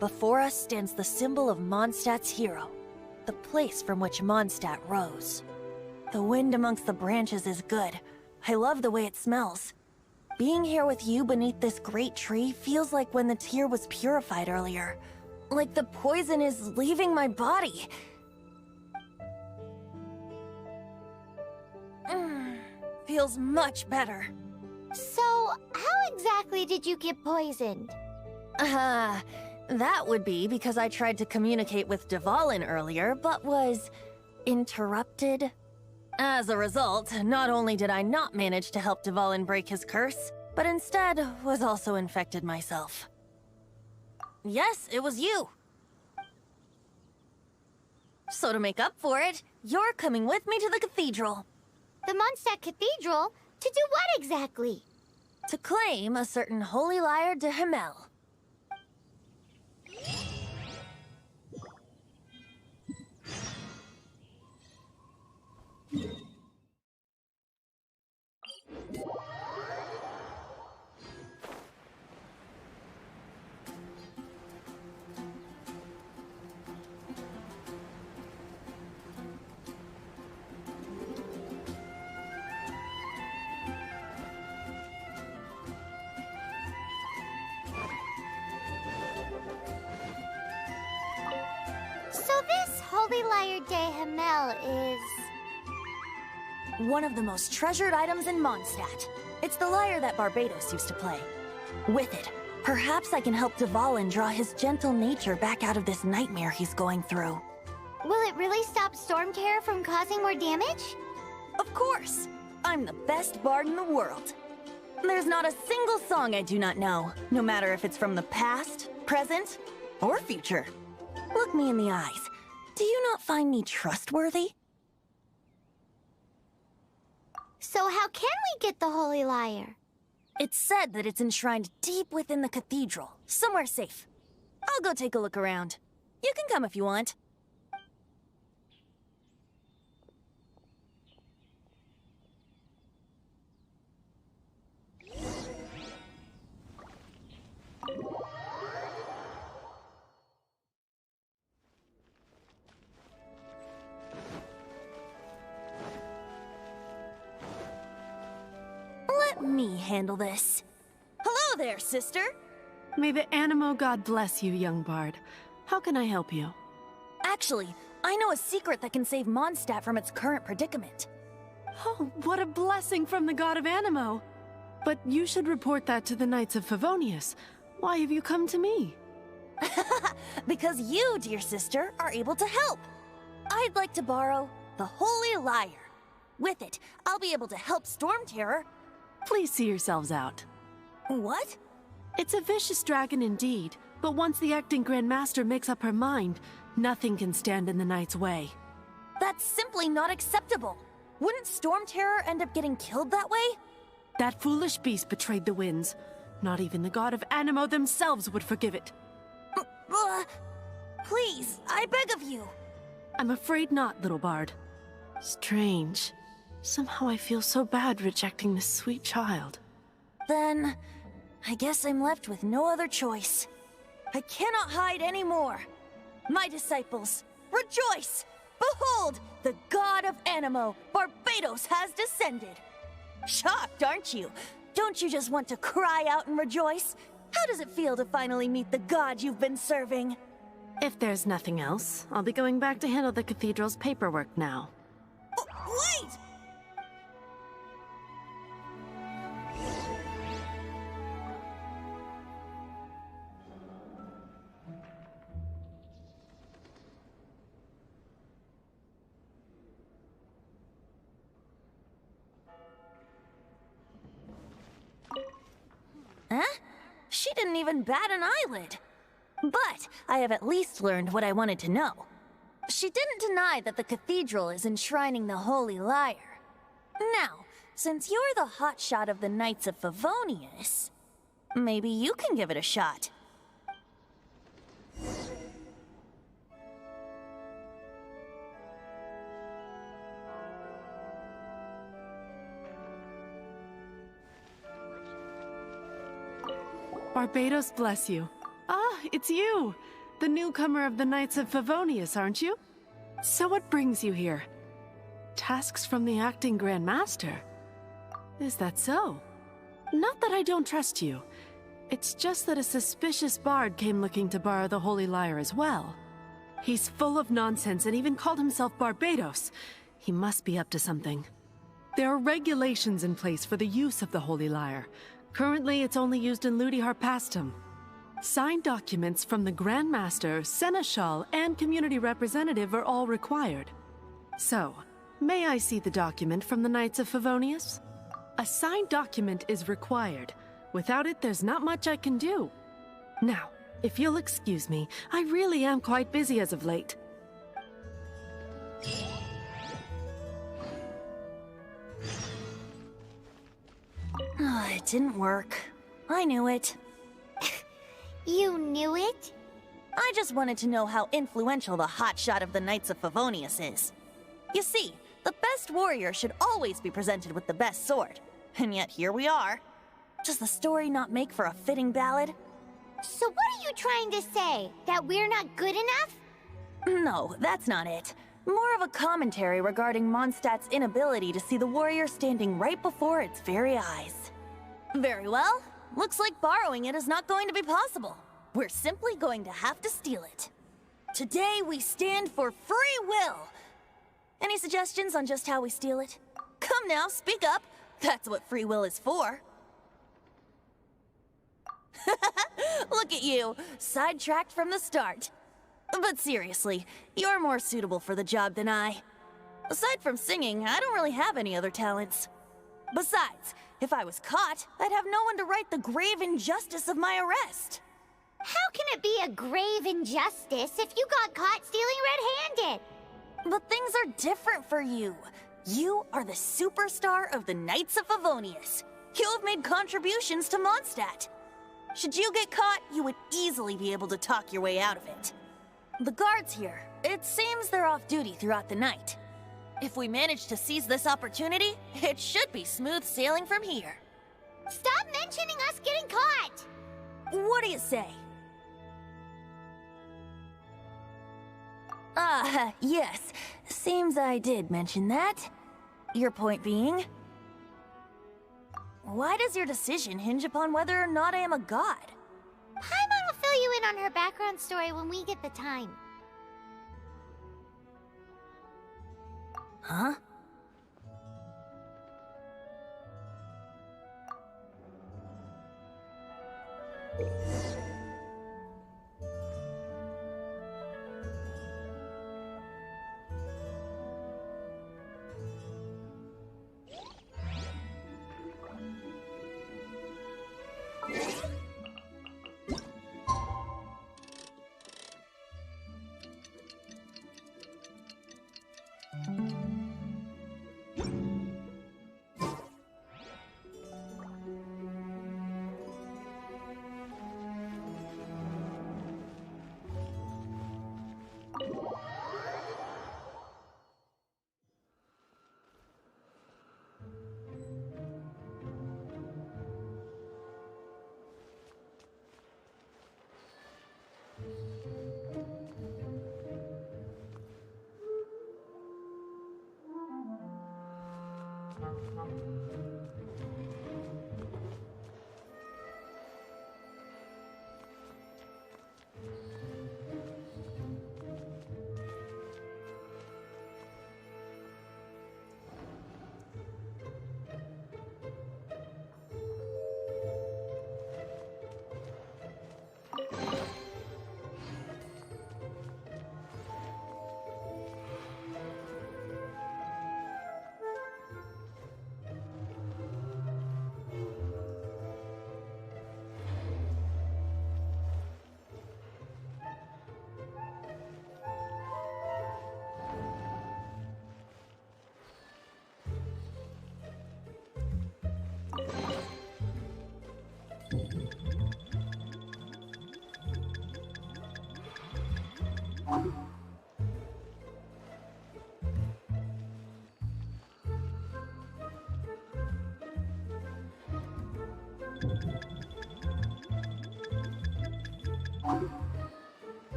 before us stands the symbol of Mondstadt's hero, the place from which Mondstadt rose. The wind amongst the branches is good. I love the way it smells. Being here with you beneath this great tree feels like when the tear was purified earlier. Like the poison is leaving my body. Feels much better. So, how exactly did you get poisoned? That would be because I tried to communicate with Dvalin earlier, but was interrupted. As a result, not only did I not manage to help Dvalin break his curse, but instead was also infected myself. Yes, it was you. So to make up for it, you're coming with me to the cathedral. The Mondstadt Cathedral? To do what exactly? To claim a certain holy lyre de Himmel. So this holy lyre de Himmel is... one of the most treasured items in Mondstadt. It's the lyre that Barbatos used to play. With it, perhaps I can help Dvalin draw his gentle nature back out of this nightmare he's going through. Will it really stop Storm Terror from causing more damage? Of course! I'm the best bard in the world. There's not a single song I do not know, no matter if it's from the past, present, or future. Look me in the eyes. Do you not find me trustworthy? So how can we get the holy lyre? It's said that it's enshrined deep within the cathedral, somewhere safe. I'll go take a look around. You can come if you want. Let me handle this. Hello there, sister! May the Animo God bless you, young bard. How can I help you? Actually, I know a secret that can save Mondstadt from its current predicament. Oh, what a blessing from the god of Animo! But you should report that to the Knights of Favonius. Why have you come to me? Because you, dear sister, are able to help. I'd like to borrow the Holy Lyre. With it, I'll be able to help Storm Terror. Please see yourselves out. What? It's a vicious dragon indeed, but once the acting Grand Master makes up her mind, nothing can stand in the Knight's way. That's simply not acceptable. Wouldn't Storm Terror end up getting killed that way? That foolish beast betrayed the winds. Not even the god of Animo themselves would forgive it. Please, I beg of you. I'm afraid not, little bard. Strange. Somehow I feel so bad rejecting this sweet child. Then, I guess I'm left with no other choice. I cannot hide anymore. My disciples, rejoice! Behold, the god of Animo, Barbatos, has descended. Shocked, aren't you? Don't you just want to cry out and rejoice? How does it feel to finally meet the god you've been serving? If there's nothing else, I'll be going back to handle the cathedral's paperwork now. Wait! Huh? She didn't even bat an eyelid. But I have at least learned what I wanted to know. She didn't deny that the cathedral is enshrining the Holy Lyre. Now, since you're the hotshot of the Knights of Favonius, maybe you can give it a shot. Barbatos bless you. Ah, it's you! The newcomer of the Knights of Favonius, aren't you? So what brings you here? Tasks from the acting Grand Master? Is that so? Not that I don't trust you. It's just that a suspicious bard came looking to borrow the Holy Lyre as well. He's full of nonsense and even called himself Barbados. He must be up to something. There are regulations in place for the use of the Holy Lyre. Currently, it's only used in Ludi Harpastum. Signed documents from the Grand Master, Seneschal, and community representative are all required. So, may I see the document from the Knights of Favonius? A signed document is required. Without it, there's not much I can do. Now, if you'll excuse me, I really am quite busy as of late. It didn't work. I knew it. You knew it? I just wanted to know how influential the hotshot of the Knights of Favonius is. You see, the best warrior should always be presented with the best sword. And yet here we are. Does the story not make for a fitting ballad? So what are you trying to say? That we're not good enough? No, that's not it. More of a commentary regarding Mondstadt's inability to see the warrior standing right before its very eyes. Very well. Looks like borrowing it is not going to be possible. We're simply going to have to steal it. Today we stand for free will. Any suggestions on just how we steal it? Come now, speak up. That's what free will is for. Look at you, sidetracked from the start. But seriously, you're more suitable for the job than I. Aside from singing, I don't really have any other talents. Besides, if I was caught, I'd have no one to right the grave injustice of my arrest. How can it be a grave injustice if you got caught stealing red-handed? But things are different for you. You are the superstar of the Knights of Favonius. You have made contributions to Mondstadt. Should you get caught, you would easily be able to talk your way out of it. The guards here, it seems they're off duty throughout the night. If we manage to seize this opportunity, it should be smooth sailing from here. Stop mentioning us getting caught! What do you say? Yes. Seems I did mention that. Your point being? Why does your decision hinge upon whether or not I am a god? Paimon will fill you in on her background story when we get the time. Huh?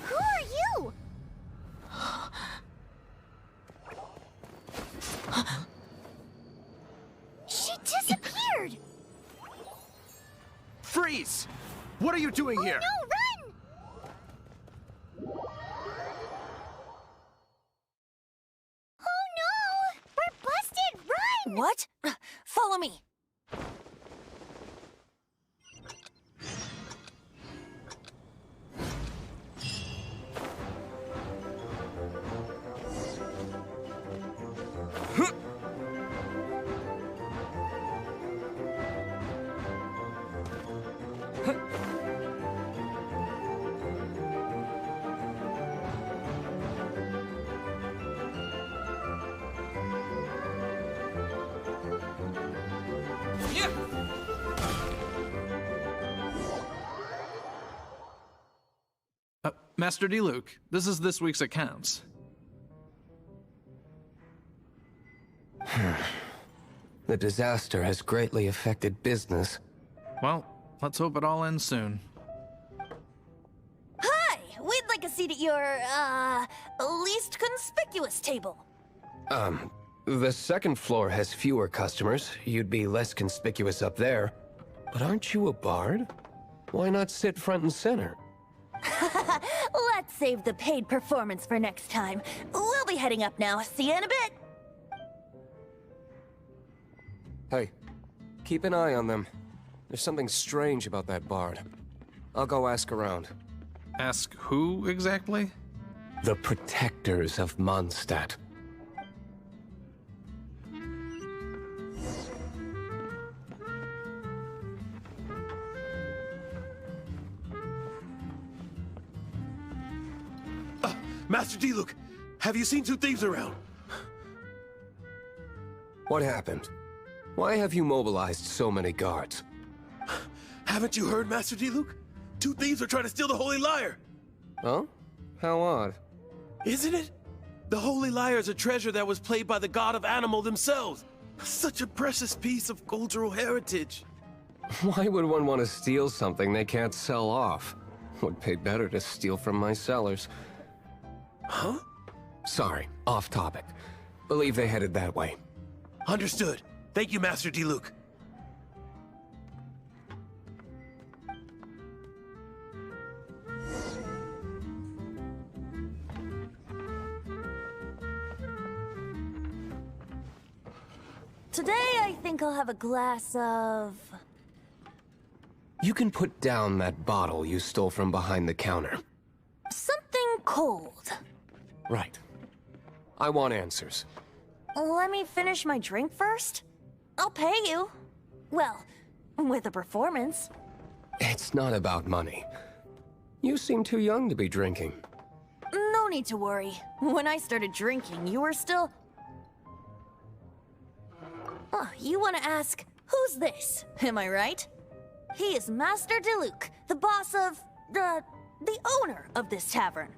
Who are you? She disappeared! Freeze! What are you doing here? No, run! Oh no! We're busted! Run! What? Follow me. Master D. Luke, this is this week's accounts. The disaster has greatly affected business. Well, let's hope it all ends soon. Hi! We'd like a seat at your, least conspicuous table. The second floor has fewer customers. You'd be less conspicuous up there. But aren't you a bard? Why not sit front and center? Let's save the paid performance for next time. We'll be heading up now. See you in a bit. Hey, keep an eye on them. There's something strange about that bard. I'll go ask around. Ask who exactly? The protectors of Mondstadt. Master D. Luke, have you seen two thieves around? What happened? Why have you mobilized so many guards? Haven't you heard, Master D. Luke? Two thieves are trying to steal the Holy Lyre. Huh? How odd. Isn't it? The Holy Lyre is a treasure that was played by the god of animal themselves. Such a precious piece of cultural heritage. Why would one want to steal something they can't sell off? Would pay better to steal from my sellers. Huh? Sorry, off topic. Believe they headed that way. Understood. Thank you, Master D. Luke. Today, I think I'll have a glass of... You can put down that bottle you stole from behind the counter. something cold. Right. I want answers. Let me finish my drink first. I'll pay you. Well, with a performance. It's not about money. You seem too young to be drinking. No need to worry. When I started drinking, you were still... Oh, you want to ask, who's this? Am I right? He is Master DeLuke, the boss of... the owner of this tavern.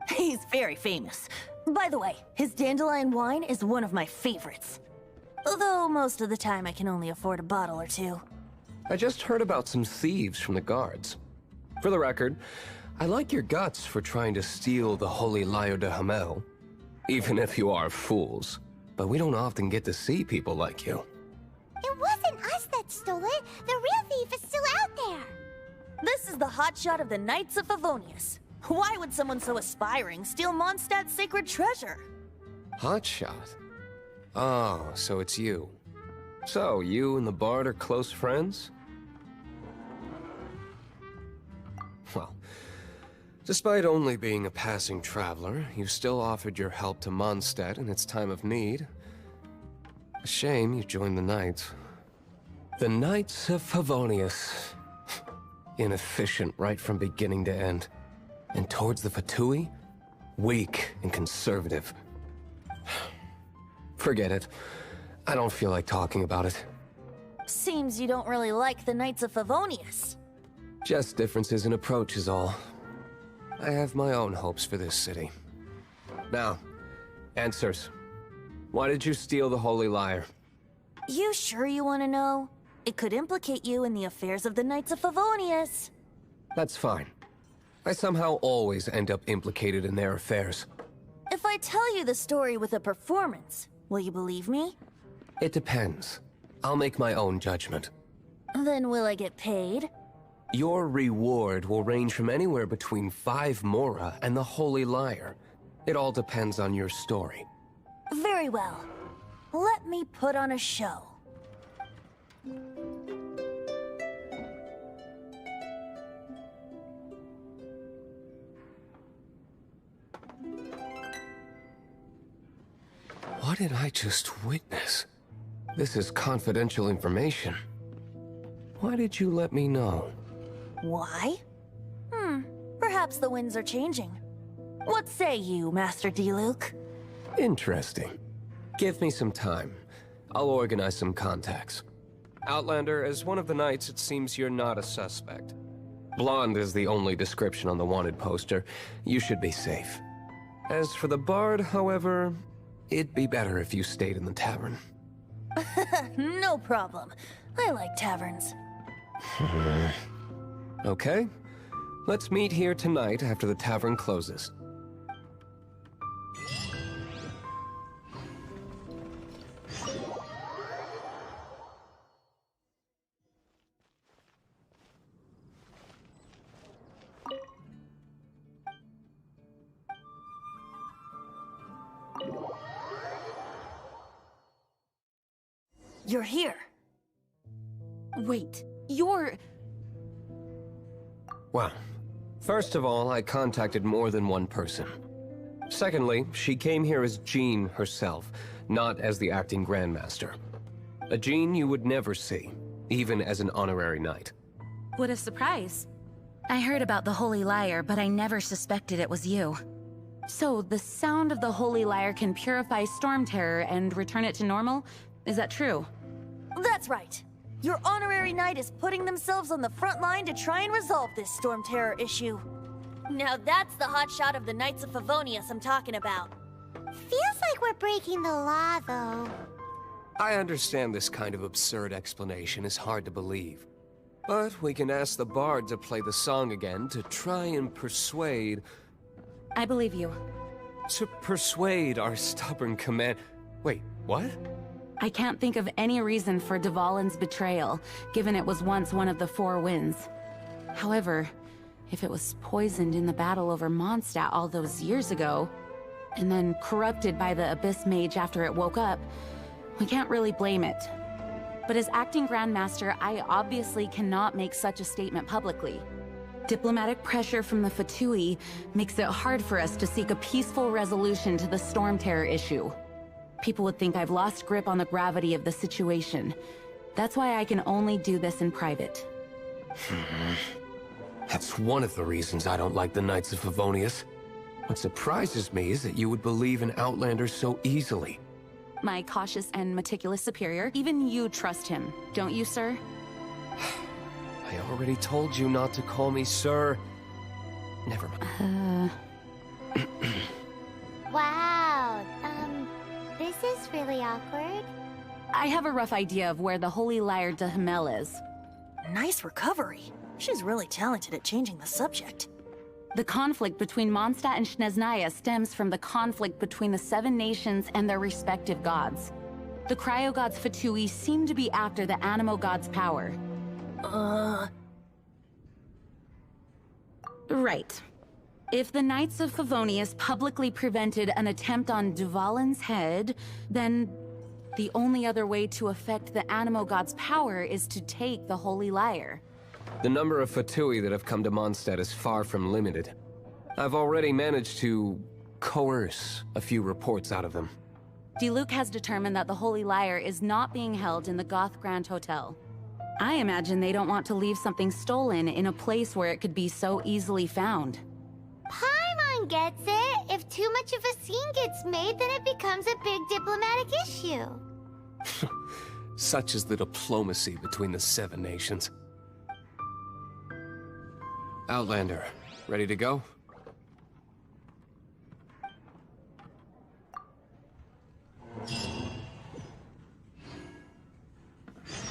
He's very famous. By the way, his dandelion wine is one of my favorites. Although most of the time I can only afford a bottle or two. I just heard about some thieves from the guards. For the record, I like your guts for trying to steal the Holy Lyre de Hamel. Even if you are fools. But we don't often get to see people like you. It wasn't us that stole it. The real thief is still out there. This is the hotshot of the Knights of Favonius. Why would someone so aspiring steal Mondstadt's sacred treasure? Hotshot? Oh, so it's you. So, you and the Bard are close friends? Well, despite only being a passing traveler, you still offered your help to Mondstadt in its time of need. A shame you joined the Knights. The Knights of Favonius. Inefficient right from beginning to end. And towards the Fatui, weak and conservative. Forget it. I don't feel like talking about it. Seems you don't really like the Knights of Favonius. Just differences in approach is all. I have my own hopes for this city. Now, answers. Why did you steal the Holy Lyre? You sure you want to know? It could implicate you in the affairs of the Knights of Favonius. That's fine. I somehow always end up implicated in their affairs. If I tell you the story with a performance, will you believe me? It depends. I'll make my own judgment. Then will I get paid? Your reward will range from anywhere between 5 mora and the Holy Lyre. It all depends on your story. Very well. Let me put on a show. What did I just witness? This is confidential information. Why did you let me know? Why? Perhaps the winds are changing. What say you, Master Diluc? Interesting. Give me some time. I'll organize some contacts. Outlander, as one of the Knights, it seems you're not a suspect. Blonde is the only description on the wanted poster. You should be safe. As for the Bard, however, it'd be better if you stayed in the tavern. No problem. I like taverns. Okay. Let's meet here tonight after the tavern closes. You're here. Wait, you're... Well, first of all, I contacted more than one person. Secondly, she came here as Jean herself, not as the acting Grandmaster. A Jean you would never see, even as an honorary knight. What a surprise. I heard about the Holy Lyre, but I never suspected it was you. So, the sound of the Holy Lyre can purify Storm Terror and return it to normal? Is that true? That's right. Your honorary knight is putting themselves on the front line to try and resolve this Storm Terror issue. Now that's the hotshot of the Knights of Favonius I'm talking about. Feels like we're breaking the law, though. I understand this kind of absurd explanation is hard to believe. But we can ask the Bard to play the song again to try and persuade... I believe you. To persuade our stubborn command... Wait, what? I can't think of any reason for Dvalin's betrayal, given it was once one of the Four Winds. However, if it was poisoned in the battle over Mondstadt all those years ago, and then corrupted by the Abyss Mage after it woke up, we can't really blame it. But as acting Grandmaster, I obviously cannot make such a statement publicly. Diplomatic pressure from the Fatui makes it hard for us to seek a peaceful resolution to the Storm Terror issue. People would think I've lost grip on the gravity of the situation. That's why I can only do this in private. That's one of the reasons I don't like the Knights of Favonius. What surprises me is that you would believe in Outlander so easily. My cautious and meticulous superior, even you trust him, don't you, sir? I already told you not to call me sir. Never mind. Wow. This is really awkward. I have a rough idea of where the holy liar de Himmel is. Nice recovery. She's really talented at changing the subject. The conflict between Mondstadt and Snezhnaya stems from the conflict between the 7 nations and their respective gods. The cryo-gods Fatui seem to be after the Animo god's power. Right. If the Knights of Favonius publicly prevented an attempt on Dvalin's head, then the only other way to affect the Animo god's power is to take the Holy Lyre. The number of Fatui that have come to Mondstadt is far from limited. I've already managed to coerce a few reports out of them. Diluc has determined that the Holy Lyre is not being held in the Goth Grand Hotel. I imagine they don't want to leave something stolen in a place where it could be so easily found. Paimon gets it. If too much of a scene gets made, then it becomes a big diplomatic issue. Such is the diplomacy between the 7 nations. Outlander, ready to go?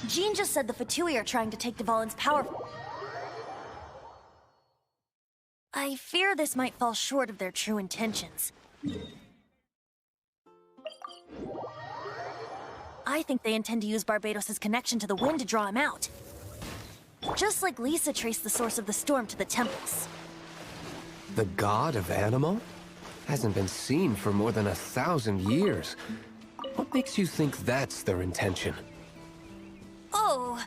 Jean just said the Fatui are trying to take Dvalin's power. I fear this might fall short of their true intentions. I think they intend to use Barbados' connection to the wind to draw him out. Just like Lisa traced the source of the storm to the temples. The god of Animo? Hasn't been seen for more than 1,000 years. What makes you think that's their intention? Oh,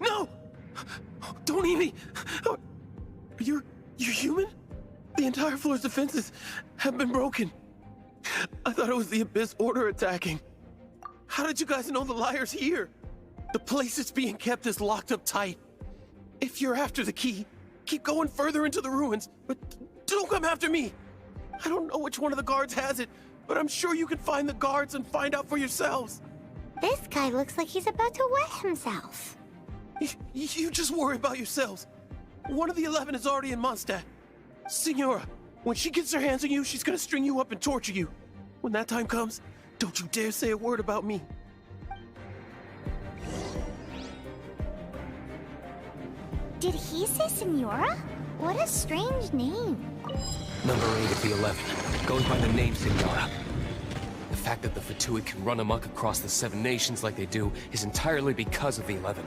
No! Don't eat me! You're human? The entire floor's defenses have been broken. I thought it was the Abyss Order attacking. How did you guys know the liar's here? The place it's being kept is locked up tight. If you're after the key, keep going further into the ruins, but don't come after me. I don't know which one of the guards has it, but I'm sure you can find the guards and find out for yourselves. This guy looks like he's about to wet himself. You just worry about yourselves. One of the 11 is already in Mondstadt. Signora, when she gets her hands on you, she's gonna string you up and torture you. When that time comes, don't you dare say a word about me. Did he say Senora? What a strange name. Number 8 of the 11. Goes by the name Signora. The fact that the Fatui can run amok across the 7 nations like they do is entirely because of the 11.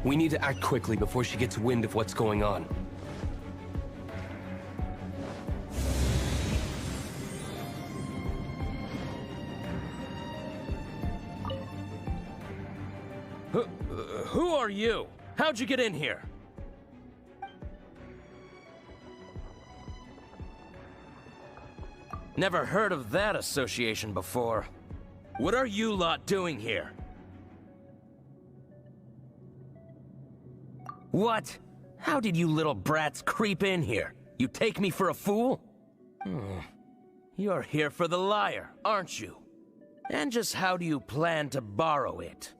We need to act quickly before she gets wind of what's going on. Who are you? How'd you get in here? Never heard of that association before. What are you lot doing here? What? How did you little brats creep in here? You take me for a fool? You're here for the lyre, aren't you? And just how do you plan to borrow it?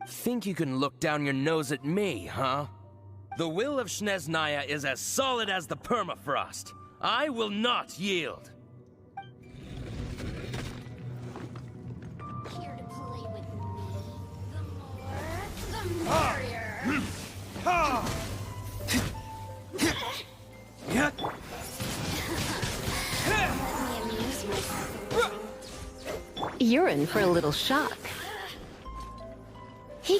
Think you can look down your nose at me, huh? The will of Snezhnaya is as solid as the permafrost. I will not yield. Here to play with me. The more, the merrier. You're in for a little shock. He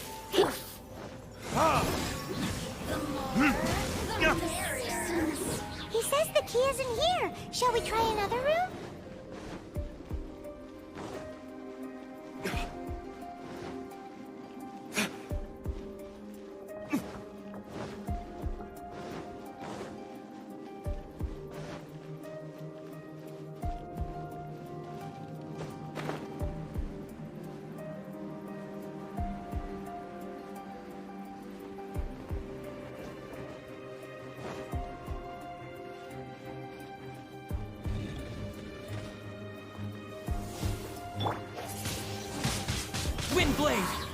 says the key isn't here. Shall we try another room? Windblade!